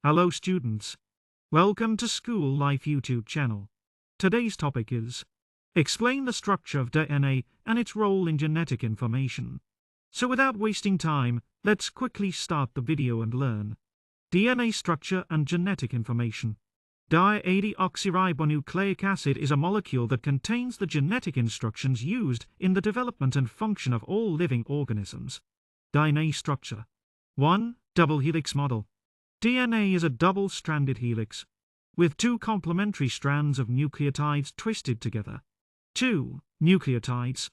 Hello students. Welcome to School Life YouTube channel. Today's topic is explain the structure of DNA and its role in genetic information. So without wasting time, let's quickly start the video and learn DNA structure and genetic information. Di-deoxyribonucleic acid is a molecule that contains the genetic instructions used in the development and function of all living organisms. DNA structure. 1. Double helix model. DNA is a double-stranded helix, with two complementary strands of nucleotides twisted together. 2. Nucleotides.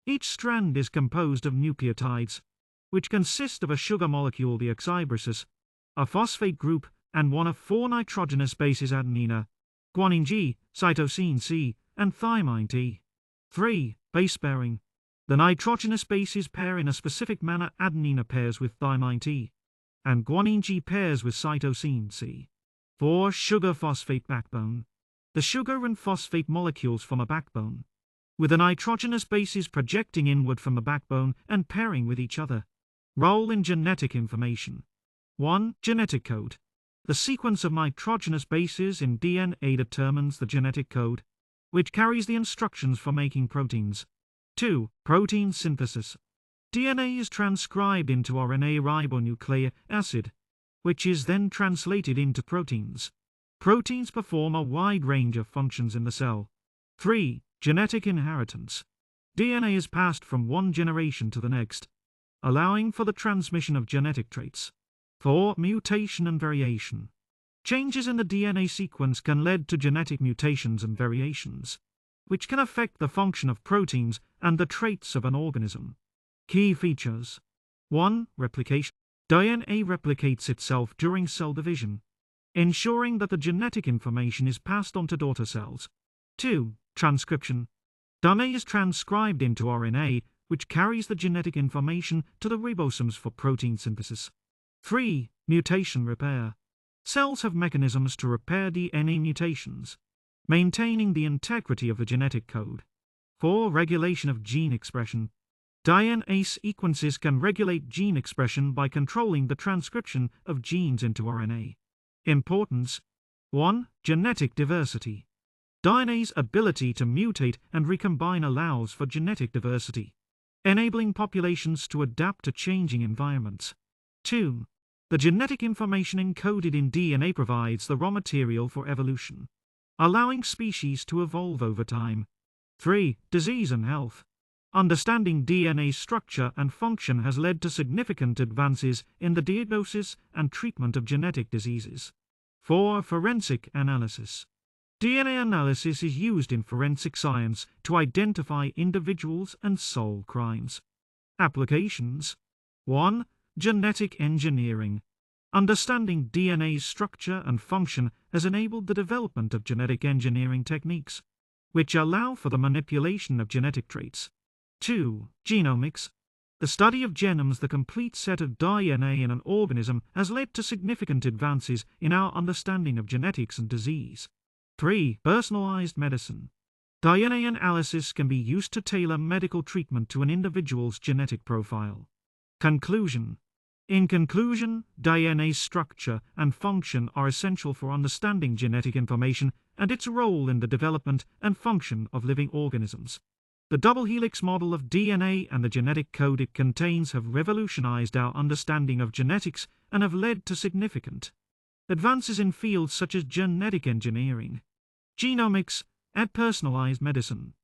Each strand is composed of nucleotides, which consist of a sugar molecule deoxyribosis, a phosphate group, and one of four nitrogenous bases adenine, guanine G, cytosine C, and thymine T. 3. Base pairing. The nitrogenous bases pair in a specific manner. Adenine pairs with thymine T, and guanine G pairs with cytosine C. 4. Sugar-phosphate backbone. The sugar and phosphate molecules form a backbone, with the nitrogenous bases projecting inward from the backbone and pairing with each other. Role in genetic information. 1. Genetic code. The sequence of nitrogenous bases in DNA determines the genetic code, which carries the instructions for making proteins. 2. Protein synthesis. DNA is transcribed into RNA ribonucleic acid, which is then translated into proteins. Proteins perform a wide range of functions in the cell. 3. Genetic inheritance. DNA is passed from one generation to the next, allowing for the transmission of genetic traits. 4. Mutation and variation. Changes in the DNA sequence can lead to genetic mutations and variations, which can affect the function of proteins and the traits of an organism. Key features. 1. Replication. DNA replicates itself during cell division, ensuring that the genetic information is passed on to daughter cells. 2. Transcription. DNA is transcribed into RNA, which carries the genetic information to the ribosomes for protein synthesis. 3. Mutation repair. Cells have mechanisms to repair DNA mutations, maintaining the integrity of the genetic code. 4. Regulation of gene expression. DNA sequences can regulate gene expression by controlling the transcription of genes into RNA. Importance. 1. Genetic diversity. DNA's ability to mutate and recombine allows for genetic diversity, enabling populations to adapt to changing environments. 2. The genetic information encoded in DNA provides the raw material for evolution, allowing species to evolve over time. 3. Disease and health. Understanding DNA structure and function has led to significant advances in the diagnosis and treatment of genetic diseases. 4. Forensic analysis. DNA analysis is used in forensic science to identify individuals and solve crimes. Applications. 1. Genetic engineering. Understanding DNA's structure and function has enabled the development of genetic engineering techniques, which allow for the manipulation of genetic traits. 2. Genomics. The study of genomes, the complete set of DNA in an organism, has led to significant advances in our understanding of genetics and disease. 3. Personalized medicine. DNA analysis can be used to tailor medical treatment to an individual's genetic profile. Conclusion. In conclusion, DNA's structure and function are essential for understanding genetic information and its role in the development and function of living organisms. The double helix model of DNA and the genetic code it contains have revolutionized our understanding of genetics and have led to significant advances in fields such as genetic engineering, genomics, and personalized medicine.